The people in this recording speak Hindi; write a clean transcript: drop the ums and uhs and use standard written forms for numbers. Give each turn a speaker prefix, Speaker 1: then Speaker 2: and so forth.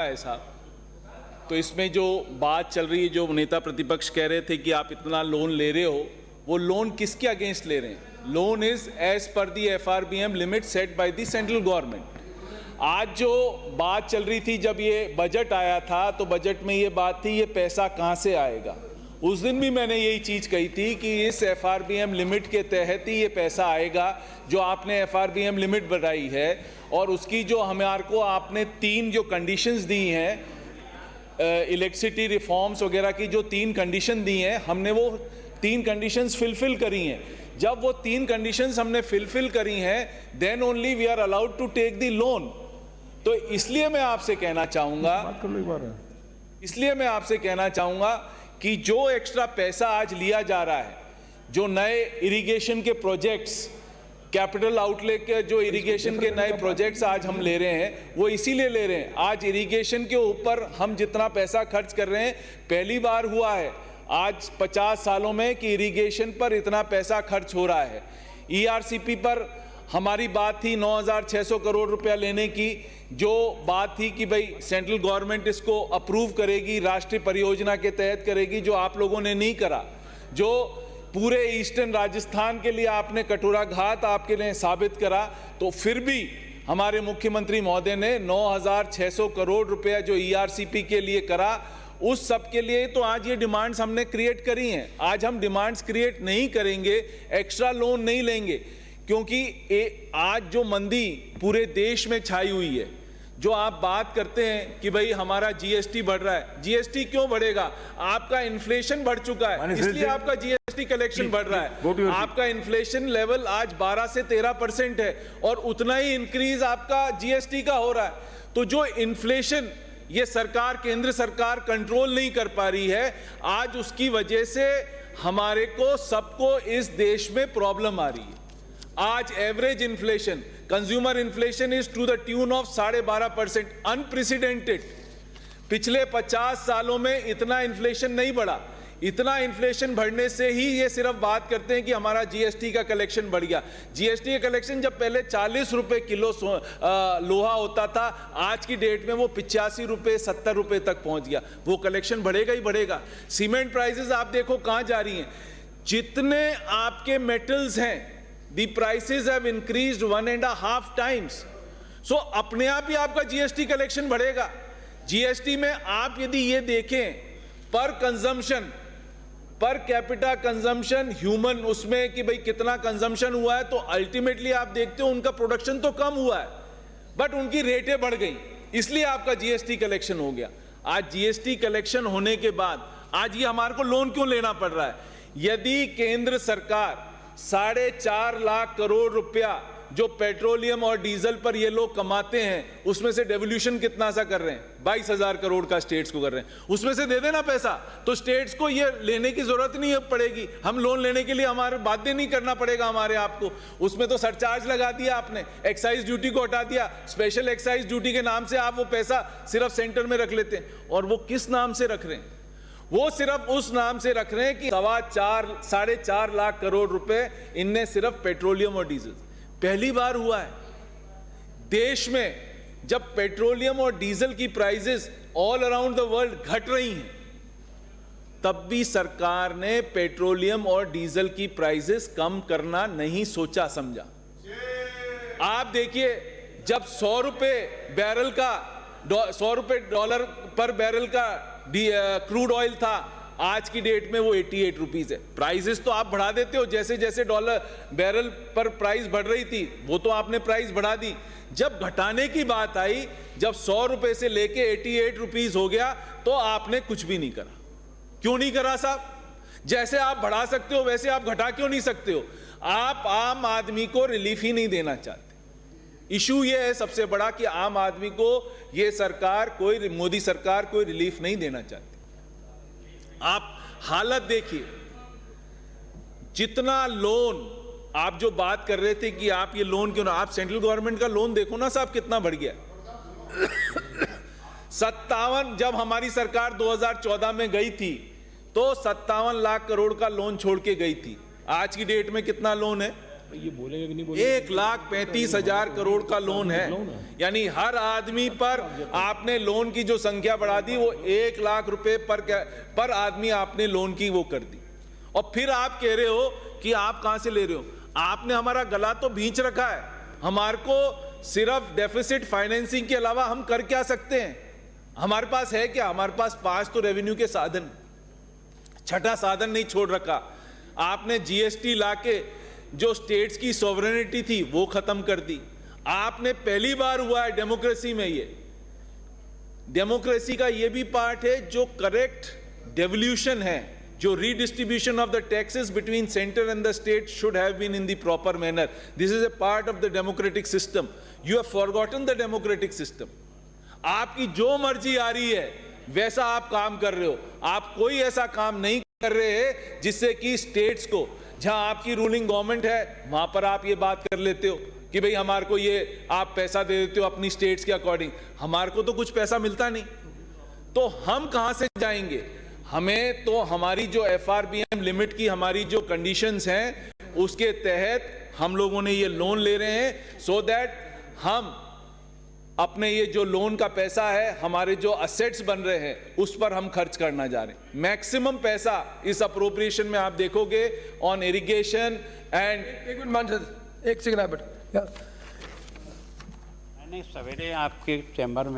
Speaker 1: है साहब, तो इसमें जो बात चल रही है, जो नेता प्रतिपक्ष कह रहे थे कि आप इतना लोन ले रहे हो, वो लोन किसके अगेंस्ट ले रहे हैं? Loan is as per the FRBM limit set by the central government. आज जो बात चल रही थी, जब ये बजट आया था तो बजट में ये बात थी ये पैसा कहाँ से आएगा। उस दिन भी मैंने यही चीज़ कही थी कि इस FRBM लिमिट के तहत ही ये पैसा आएगा जो आपने FRBM लिमिट बढ़ाई है, और उसकी जो हमारे को आपने 3 जो कंडीशंस दी हैं, इलेक्ट्रिसिटी रिफॉर्म्स वगैरह की जो 3 कंडीशन दी हैं, हमने वो 3 कंडीशंस फिलफिल करी हैं। जब वो 3 कंडीशंस हमने फिलफिल करी हैं, then only we are allowed to take the loan. तो इसलिए मैं आपसे कहना चाहूँगा कि जो एक्स्ट्रा पैसा आज लिया जा रहा है, जो नए इरिगेशन के प्रोजेक्ट्स, कैपिटल आउटले के जो इरिगेशन के नए प्रोजेक्ट्स आज हम ले रहे हैं, वो इसीलिए ले रहे हैं। आज इरिगेशन के ऊपर हम जितना पैसा खर्च कर रहे हैं, पहली बार हुआ है आज 50 सालों में कि इरिगेशन पर इतना पैसा खर्च हो रहा है। ERCP पर हमारी बात थी 9,600 करोड़ रुपया लेने की, जो बात थी कि भाई सेंट्रल गवर्नमेंट इसको अप्रूव करेगी, राष्ट्रीय परियोजना के तहत करेगी, जो आप लोगों ने नहीं करा। जो पूरे ईस्टर्न राजस्थान के लिए आपने कटोरा घात आपके लिए साबित करा, तो फिर भी हमारे मुख्यमंत्री महोदय ने 9,600 करोड़ रुपया जो ERCP के लिए करा, उस सब के लिए तो आज ये डिमांड्स हमने क्रिएट करी हैं। आज हम डिमांड्स क्रिएट नहीं करेंगे, एक्स्ट्रा लोन नहीं लेंगे, क्योंकि आज जो मंदी पूरे देश में छाई हुई है, जो आप बात करते हैं कि भाई हमारा GST बढ़ रहा है, GST क्यों बढ़ेगा? आपका इन्फ्लेशन बढ़ चुका है, इसलिए आपका GST कलेक्शन बढ़ रहा है। आपका इन्फ्लेशन लेवल आज 12 से 13% है, और उतना ही इंक्रीज आपका GST का हो रहा है। तो जो इन्फ्लेशन ये सरकार, केंद्र सरकार कंट्रोल नहीं कर पा रही है, आज उसकी वजह से हमारे को सबको इस देश में प्रॉब्लम आ रही है। आज average inflation, consumer inflation is to the tune of 12.5%, unprecedented. पिछले 50 सालों में इतना इन्फ्लेशन नहीं बढ़ा। इतना इन्फ्लेशन बढ़ने से ही ये सिर्फ बात करते हैं कि हमारा GST का कलेक्शन बढ़ गया। GST का कलेक्शन जब पहले 40 रुपए किलो लोहा होता था, आज की डेट में वो 85 रुपए 70 रुपए तक पहुंच गया। वो कलेक्शन बढ़ेगा ही बढ़ेगा। सीमेंट प्राइसेस आप देखो कहां जा रही हैं। जितने आपके मेटल्स हैं, the prices have increased 1.5 times. So अपने आप ही आपका GST कलेक्शन बढ़ेगा। GST में आप यदि ये देखें पर consumption, per capita consumption human, उसमें कि भाई कितना कंजम्पशन हुआ है, तो अल्टीमेटली आप देखते हो उनका प्रोडक्शन तो कम हुआ है, बट उनकी रेटें बढ़ गई, इसलिए आपका GST कलेक्शन हो गया। आज GST कलेक्शन होने के बाद आज ये हमारे को लोन क्यों लेना पड़ रहा है? यदि केंद्र सरकार 4.5 लाख करोड़ रुपया जो पेट्रोलियम और डीजल पर ये लोग कमाते हैं, उसमें से डेवल्यूशन कितना सा कर रहे हैं? 22,000 करोड़ का स्टेट्स को कर रहे हैं। उसमें से दे देना पैसा, तो स्टेट्स को ये लेने की जरूरत नहीं पड़ेगी। हम लोन लेने के लिए हमारे बाध्य नहीं करना पड़ेगा हमारे आपको। उसमें तो सरचार्ज लगा दिया आपने, एक्साइज ड्यूटी को हटा दिया। स्पेशल एक्साइज ड्यूटी के नाम से आप वो पैसा सिर्फ सेंटर में रख लेते हैं। और वो किस नाम से रख रहे हैं? वो सिर्फ उस नाम से रख रहे हैं कि 4.5 लाख करोड़ रुपए इनने सिर्फ पेट्रोलियम और डीजल। पहली बार हुआ है देश में जब पेट्रोलियम और डीजल की prices all around the world घट रही हैं, तब भी सरकार ने पेट्रोलियम और डीजल की प्राइसेस कम करना नहीं सोचा समझा। आप देखिए, जब 100 रुपए बैरल का, 100 रुपए डॉलर पर बैरल का क्रूड ऑयल था, आज की डेट में वो 88 रुपीज है। प्राइसेस तो आप बढ़ा देते हो, जैसे जैसे डॉलर बैरल पर प्राइस बढ़ रही थी, वो तो आपने प्राइस बढ़ा दी। जब घटाने की बात आई, जब 100 रुपए से लेके 88 रुपीज हो गया, तो आपने कुछ भी नहीं करा। क्यों नहीं करा साहब? जैसे आप बढ़ा सकते हो वैसे आप घटा क्यों नहीं सकते हो? आप आम आदमी को रिलीफ ही नहीं देना चाहते। इशू ये है सबसे बड़ा कि आम आदमी को ये सरकार, कोई मोदी सरकार कोई रिलीफ नहीं देना चाहती। आप हालत देखिए, जितना लोन आप जो बात कर रहे थे कि आप ये लोन क्यों ना, आप सेंट्रल गवर्नमेंट का लोन देखो ना साहब कितना बढ़ गया। 57, जब हमारी सरकार 2014 में गई थी तो 57 लाख करोड़ का लोन छोड़ के गई थी। आज की डेट में कितना लोन है?
Speaker 2: ये बोलेंगे कि नहीं बोलेंगे?
Speaker 1: 1,35,000 करोड़ का लोन है, यानी हर आदमी पर आपने लोन की जो संख्या बढ़ा दी, वो 1 लाख रुपए पर आदमी आपने लोन की वो कर दी। और फिर आप कह रहे हो कि आप कहां से ले रहे हो? आपने हमारा गला तो भींच रखा है। हमारे को सिर्फ डेफिसिट फाइनेंसिंग के अलावा हम कर क्या सकते हैं? हमारे पास है क्या? हमारे पास 5 तो रेवेन्यू के साधन, छठा साधन नहीं छोड़ रखा। आपने जीएसटी लाके जो स्टेट्स की सॉवरेनिटी थी वो खत्म कर दी। आपने पहली बार हुआ है डेमोक्रेसी में, ये डेमोक्रेसी का ये भी पार्ट है जो करेक्ट डेवल्यूशन है, जो redistribution of the taxes between center and the state should have been in the proper manner. This is a part of the democratic system. You have forgotten the democratic system. आपकी जो मर्जी आ रही है वैसा आप काम कर रहे हो। आप कोई ऐसा काम नहीं कर रहे हैं जिससे कि स्टेट्स को, जहां आपकी रूलिंग गवर्नमेंट है वहां पर आप ये बात कर लेते हो कि भाई हमारे को ये आप पैसा दे देते हो अपनी स्टेट्स के अकॉर्डिंग। हमारे को तो कुछ पैसा मिलता नहीं, तो हम कहां से जाएंगे? हमें तो हमारी जो FRBM लिमिट की हमारी जो कंडीशंस हैं उसके तहत हम लोगों ने ये लोन ले रहे हैं, सो दैट हम अपने ये जो लोन का पैसा है, हमारे जो असेट्स बन रहे हैं उस पर हम खर्च करना जा रहे हैं। मैक्सिमम पैसा इस अप्रोप्रिएशन में आप देखोगे ऑन इरिगेशन एंड
Speaker 3: एक सेकंड।
Speaker 4: मैंने सवेरे आपके चैम्बर में